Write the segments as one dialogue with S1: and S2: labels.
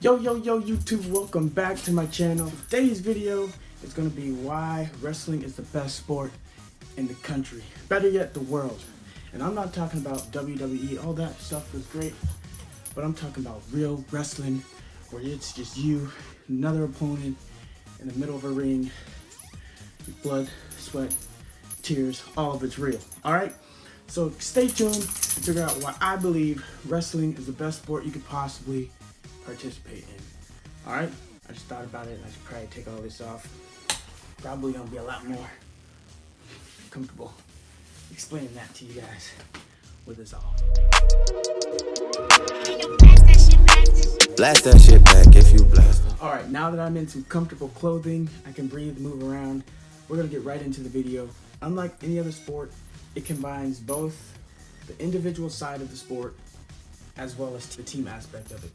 S1: Yo, YouTube, welcome back to my channel. Today's video is going to be why wrestling is the best sport in the country. Better yet, the world. And I'm not talking about WWE, all that stuff was great, but I'm talking about real wrestling where it's just you, another opponent in the middle of a ring, blood, sweat, tears, all of it's real, alright? So stay tuned to figure out why I believe wrestling is the best sport you could possibly participate in. Alright, I just thought about it and I should probably take all this off. Probably gonna be a lot more comfortable explaining that to you guys with this all.
S2: Blast that shit back if you blast it.
S1: Alright, now that I'm in some comfortable clothing, I can breathe, move around, we're gonna get right into the video. Unlike any other sport, it combines both the individual side of the sport as well as the team aspect of it.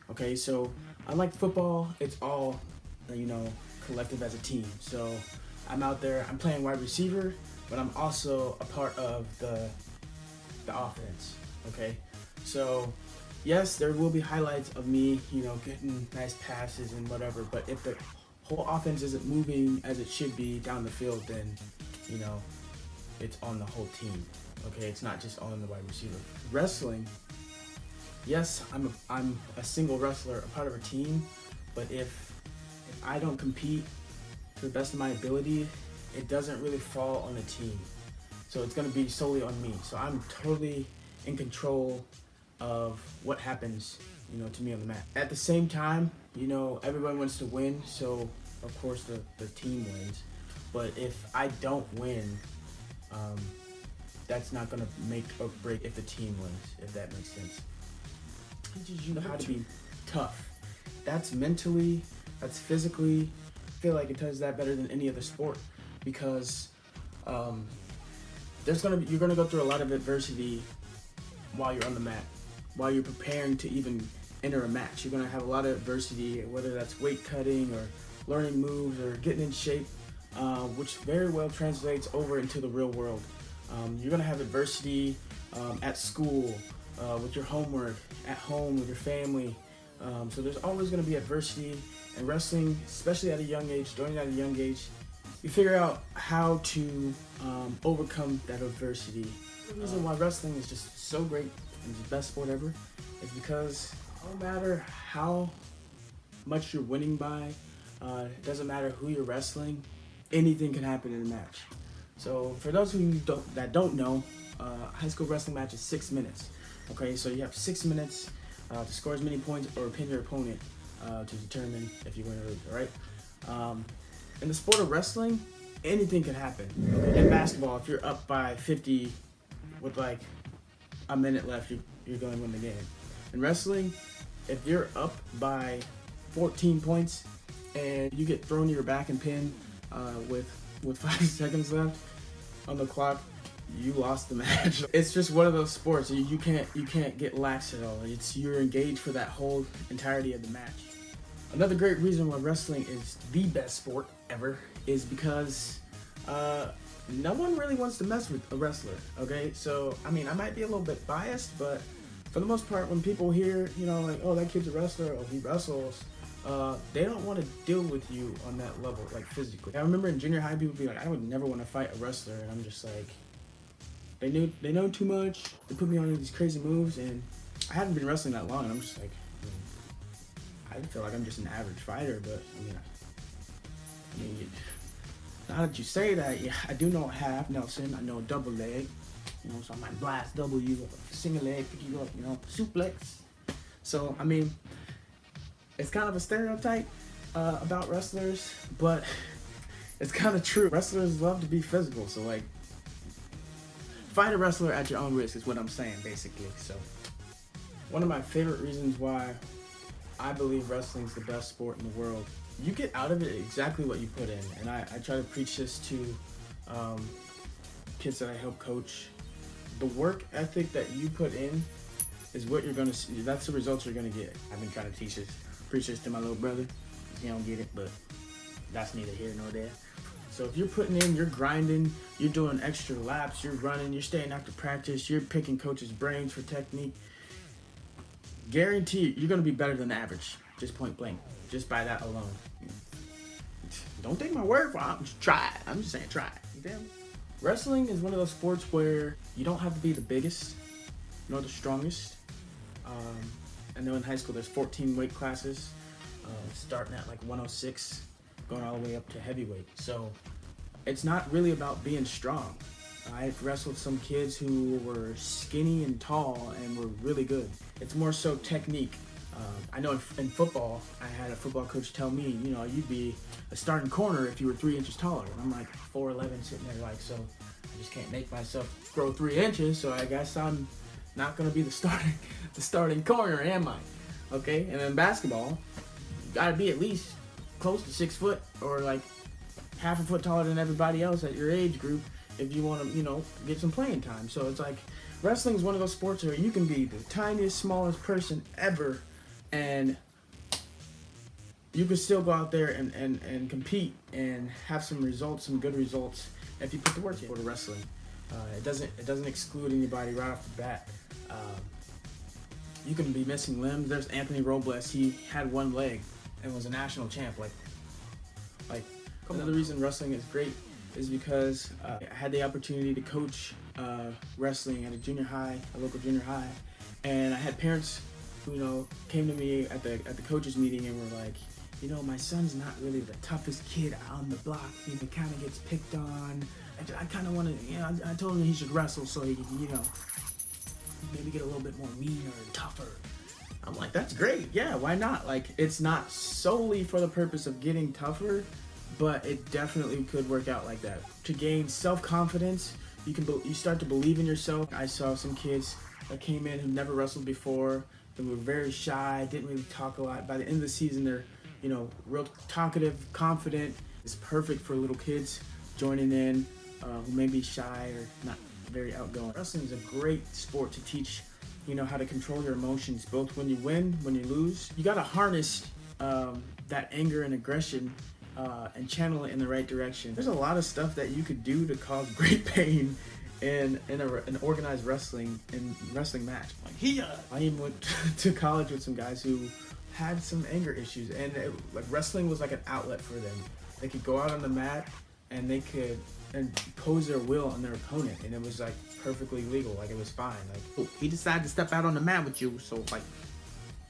S1: Okay, so unlike football, it's all, collective as a team. So I'm out there, I'm playing wide receiver, but I'm also a part of the offense, okay? So yes, there will be highlights of me, getting nice passes and whatever, but if the whole offense isn't moving as it should be down the field, then, it's on the whole team, okay? It's not just on the wide receiver. Wrestling, yes, I'm a single wrestler, a part of a team, but if I don't compete to the best of my ability, it doesn't really fall on the team. So it's gonna be solely on me. So I'm totally in control of what happens, to me on the mat. At the same time, everybody wants to win, so of course the team wins. But if I don't win, that's not gonna make or break if the team wins, if that makes sense. Teaches you how to be tough. That's mentally, that's physically. I feel like it does that better than any other sport because you're gonna go through a lot of adversity while you're on the mat, while you're preparing to even enter a match. You're gonna have a lot of adversity, whether that's weight cutting or learning moves or getting in shape, which very well translates over into the real world. You're gonna have adversity at school, with your homework, at home with your family. So there's always going to be adversity, and wrestling, especially at a young age, joining at a young age, you figure out how to overcome that adversity. The reason why wrestling is just so great and the best sport ever is because no matter how much you're winning by, it doesn't matter who you're wrestling, anything can happen in a match. So for those who don't know, high school wrestling match is 6 minutes. Okay, so you have 6 minutes to score as many points or pin your opponent to determine if you win or lose, alright? In the sport of wrestling, anything can happen. Okay? In basketball, if you're up by 50 with like a minute left, you're going to win the game. In wrestling, if you're up by 14 points and you get thrown to your back and pinned with 5 seconds left on the clock, you lost the match. It's just one of those sports. You can't get lax at all. You're engaged for that whole entirety of the match. Another great reason why wrestling is the best sport ever is because no one really wants to mess with a wrestler. Okay, so I might be a little bit biased, but for the most part, when people hear like, oh, that kid's a wrestler or he wrestles, they don't want to deal with you on that level, like physically. I remember in junior high, people would be like, I would never want to fight a wrestler, and I'm just like, they know too much. They put me on these crazy moves, and I haven't been wrestling that long, and I'm just like, I feel like I'm just an average fighter. But now that you say that, yeah, I do know half Nelson. I know double leg, so I might blast W, single leg, pick you up, suplex. So it's kind of a stereotype about wrestlers, but it's kind of true. Wrestlers love to be physical, so like, fight a wrestler at your own risk is what I'm saying, basically. So one of my favorite reasons why I believe wrestling is the best sport in the world, you get out of it exactly what you put in. And I try to preach this to kids that I help coach. The work ethic that you put in is what you're going to see. That's the results you're going to get. I've been trying to preach this to my little brother. He don't get it, but that's neither here nor there. So if you're putting in, you're grinding, you're doing extra laps, you're running, you're staying after practice, you're picking coaches' brains for technique, guarantee you're going to be better than average. just point blank, just by that alone. Don't take my word for it. Just try it. I'm just saying, try it. You feel me? Wrestling is one of those sports where you don't have to be the biggest nor the strongest. I know in high school there's 14 weight classes, starting at like 106, going all the way up to heavyweight. So it's not really about being strong. I've wrestled some kids who were skinny and tall and were really good. It's more so technique. I know in football, I had a football coach tell me, you'd be a starting corner if you were 3 inches taller. And I'm like 4'11", sitting there like, so I just can't make myself grow 3 inches, so I guess I'm not gonna be the starting corner, am I? Okay, and then basketball, you gotta be at least close to 6 foot or like half a foot taller than everybody else at your age group if you want to, get some playing time. So it's like wrestling is one of those sports where you can be the tiniest, smallest person ever, and you can still go out there and compete and have some good results if you put the work in. For the wrestling, it doesn't exclude anybody right off the bat. You can be missing limbs. There's Anthony Robles. He had one leg and was a national champ. Like another reason wrestling is great is because I had the opportunity to coach wrestling at a local junior high, and I had parents who came to me at the coaches meeting and were like, my son's not really the toughest kid on the block. He kind of gets picked on. I kind of want to, I told him he should wrestle so he can, maybe get a little bit more meaner and tougher. I'm like, that's great. Yeah, why not? Like, it's not solely for the purpose of getting tougher, but it definitely could work out like that. To gain self-confidence, you start to believe in yourself. I saw some kids that came in who never wrestled before. They were very shy, didn't really talk a lot. By the end of the season, they're, real talkative, confident. It's perfect for little kids joining in who may be shy or not very outgoing. Wrestling is a great sport to teach, how to control your emotions, both when you win, when you lose. You gotta harness that anger and aggression and channel it in the right direction. There's a lot of stuff that you could do to cause great pain in an organized wrestling match. I even went to college with some guys who had some anger issues, and wrestling was like an outlet for them. They could go out on the mat and they could impose their will on their opponent, and it was like perfectly legal. Like, it was fine. Like, he decided to step out on the mat with you, so like,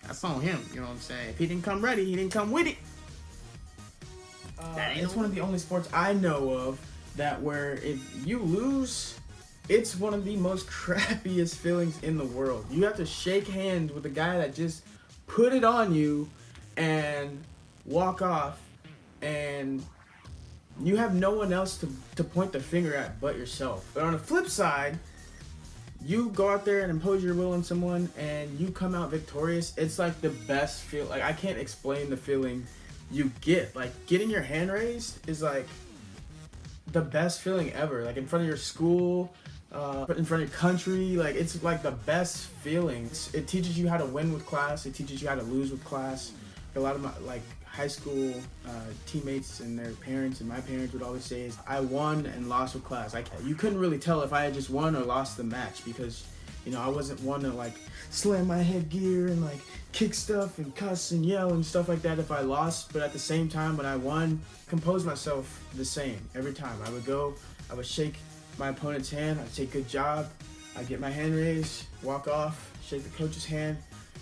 S1: that's on him. You know what I'm saying? If he didn't come ready, he didn't come with it. It's one of the only sports I know of that where if you lose, it's one of the most crappiest feelings in the world. You have to shake hands with the guy that just put it on you and walk off, and you have no one else to point the finger at but yourself. But on the flip side, you go out there and impose your will on someone and you come out victorious. It's like the best feel. Like, I can't explain the feeling you get. Like, getting your hand raised is like the best feeling ever. Like, in front of your school, in front of your country, like, it's like the best feeling. It teaches you how to win with class. It teaches you how to lose with class. A lot of my high school teammates and their parents and my parents would always say is, I won and lost with class. You couldn't really tell if I had just won or lost the match because, I wasn't one to slam my headgear and kick stuff and cuss and yell and stuff like that if I lost. But at the same time, when I won, compose myself the same every time. I would shake my opponent's hand. I'd say, good job. I'd get my hand raised, walk off, shake the coach's hand,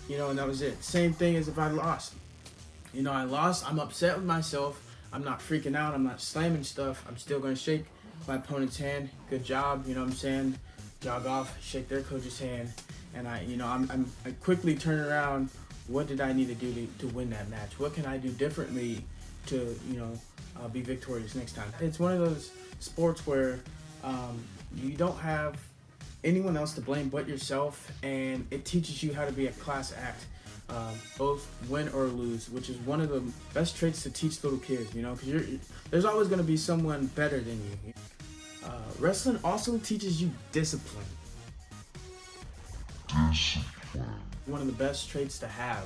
S1: and that was it. Same thing as if I lost. I lost, I'm upset with myself. I'm not freaking out. I'm not slamming stuff. I'm still going to shake my opponent's hand. Good job, you know what I'm saying? Jog off, shake their coach's hand. And I quickly turn around. What did I need to do to win that match? What can I do differently to, be victorious next time? It's one of those sports where you don't have anyone else to blame but yourself, and it teaches you how to be a class act. Both win or lose, which is one of the best traits to teach little kids, because there's always going to be someone better than you. Wrestling also teaches you discipline. One of the best traits to have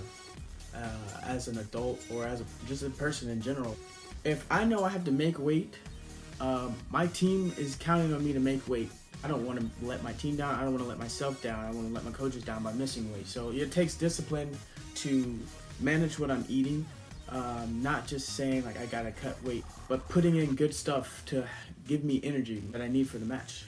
S1: as an adult or as just a person in general. If I know I have to make weight, my team is counting on me to make weight. I don't want to let my team down. I don't want to let myself down. I want to let my coaches down by missing weight. So it takes discipline to manage what I'm eating. Not just saying like I gotta cut weight, but putting in good stuff to give me energy that I need for the match.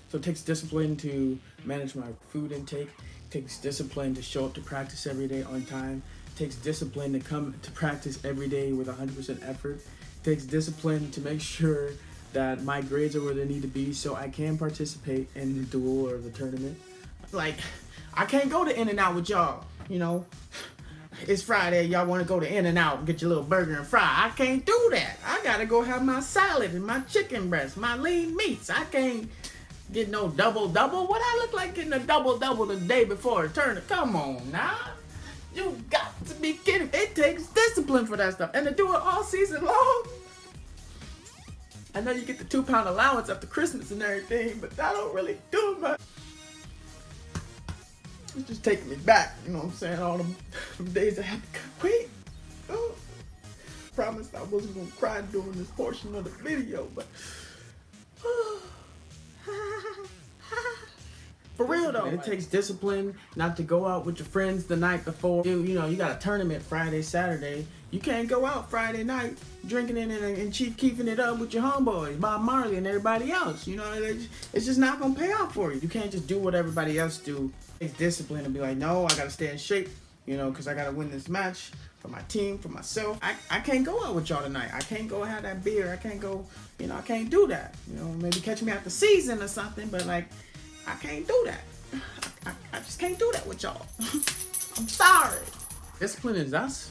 S1: So it takes discipline to manage my food intake. It takes discipline to show up to practice every day on time. It takes discipline to come to practice every day with 100% effort. It takes discipline to make sure that my grades are where they need to be so I can participate in the duel or the tournament. Like, I can't go to In-N-Out with y'all, you know. It's Friday, y'all want to go to In-N-Out and get your little burger and fry. I can't do that. I gotta go have my salad and my chicken breast, my lean meats. I can't get no double-double. What I look like getting a double-double the day before a tournament? Come on now. You got to be kidding. It takes discipline for that stuff. And to do it all season long. I know you get the 2-pound allowance after Christmas and everything, but that don't really do much. It's just taking me back, you know what I'm saying? All them days I had to cut weight. Oh, promised I wasn't gonna cry during this portion of the video, but for real though, it takes discipline not to go out with your friends the night before. You know, you got a tournament Friday, Saturday. You can't go out Friday night drinking it and keeping it up with your homeboys, Bob Marley and everybody else. You know, it's just not gonna pay off for you. You can't just do what everybody else do. It's discipline and be like, no, I gotta stay in shape, you know, because I gotta win this match for my team, for myself. I can't go out with y'all tonight. I can't go have that beer. I can't go, you know, I can't do that. You know, maybe catch me after season or something, but like, I can't do that. I just can't do that with y'all. I'm sorry. Discipline is that's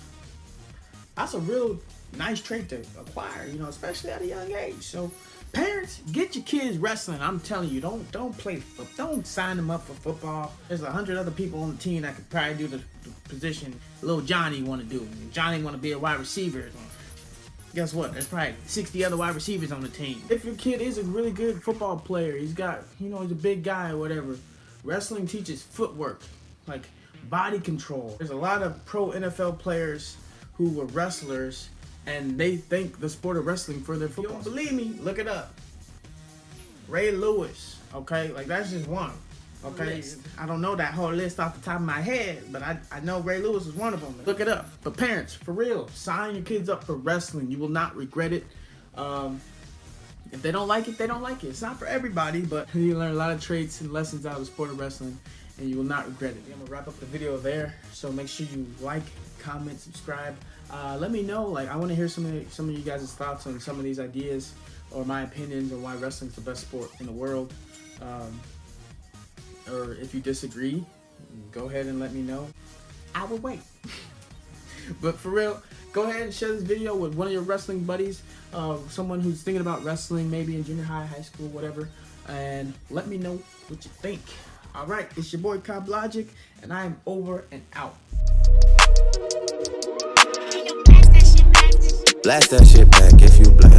S1: a real nice trait to acquire, you know, especially at a young age. So parents, get your kids wrestling. I'm telling you, don't sign them up for football. There's 100 other people on the team that could probably do the position little Johnny want to do. Johnny want to be a wide receiver. Guess what? There's probably 60 other wide receivers on the team. If your kid is a really good football player, he's got, you know, he's a big guy or whatever, wrestling teaches footwork, like body control. There's a lot of pro NFL players who were wrestlers and they think the sport of wrestling for their football. You don't believe me? Look it up. Ray Lewis, okay? Like, that's just one, okay? I don't know that whole list off the top of my head, but I know Ray Lewis is one of them. Look it up. But parents, for real, sign your kids up for wrestling. You will not regret it. If they don't like it, they don't like it. It's not for everybody, but you learn a lot of traits and lessons out of the sport of wrestling, and you will not regret it. I'm gonna wrap up the video there, so make sure you like, comment, subscribe. Let me know, like, I want to hear some of you guys' thoughts on some of these ideas or my opinions on why wrestling is the best sport in the world. Or if you disagree, go ahead and let me know. I will wait. But for real, go ahead and share this video with one of your wrestling buddies, someone who's thinking about wrestling, maybe in junior high, high school, whatever, and let me know what you think. All right, it's your boy Cobb Logic, and I am over and out.
S2: Blast that shit back if you blast.